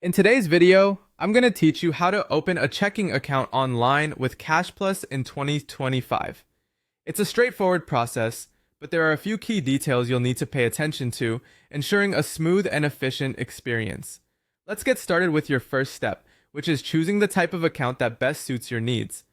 In today's video, I'm going to teach you how to open a checking account online with Cashplus in 2025. It's a straightforward process, but there are a few key details you'll need to pay attention to, ensuring a smooth and efficient experience. Let's get started with your first step, which is choosing the type of account that best suits your needs.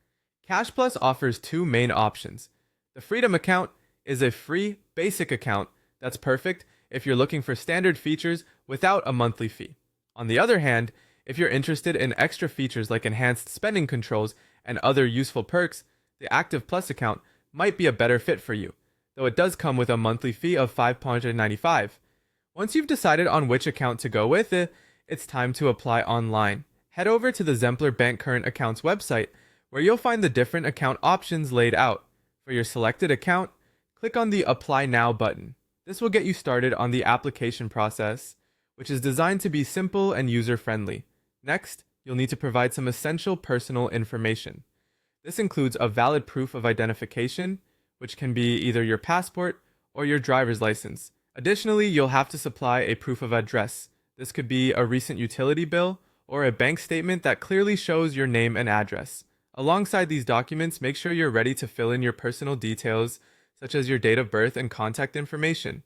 Cashplus offers two main options. The Freedom account is a free, basic account that's perfect if you're looking for standard features without a monthly fee. On the other hand, if you're interested in extra features like enhanced spending controls and other useful perks, the Active Plus account might be a better fit for you, though it does come with a monthly fee of $5.95. Once you've decided on which account to go with, it's time to apply online. Head over to the Zempler Bank Current Accounts website, where you'll find the different account options laid out. For your selected account, click on the Apply Now button. This will get you started on the application process, which is designed to be simple and user-friendly. Next, you'll need to provide some essential personal information. This includes a valid proof of identification, which can be either your passport or your driver's license. Additionally, you'll have to supply a proof of address. This could be a recent utility bill or a bank statement that clearly shows your name and address. Alongside these documents, make sure you're ready to fill in your personal details, such as your date of birth and contact information.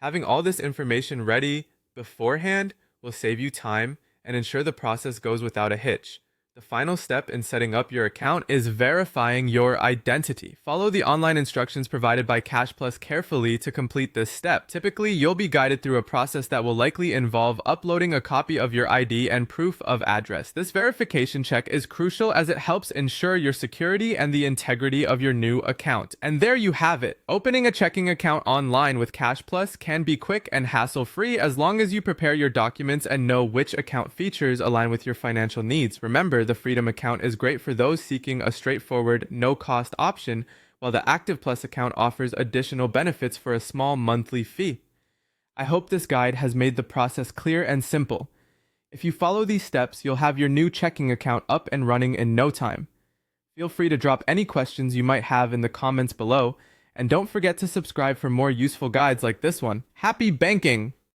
Having all this information ready beforehand will save you time and ensure the process goes without a hitch. The final step in setting up your account is verifying your identity. Follow the online instructions provided by Cashplus carefully to complete this step. Typically, you'll be guided through a process that will likely involve uploading a copy of your ID and proof of address. This verification check is crucial as it helps ensure your security and the integrity of your new account. And there you have it. Opening a checking account online with Cashplus can be quick and hassle-free as long as you prepare your documents and know which account features align with your financial needs. Remember, the Freedom account is great for those seeking a straightforward, no-cost option, while the Active Plus account offers additional benefits for a small monthly fee. I hope this guide has made the process clear and simple. If you follow these steps, you'll have your new checking account up and running in no time. Feel free to drop any questions you might have in the comments below, and don't forget to subscribe for more useful guides like this one. Happy banking!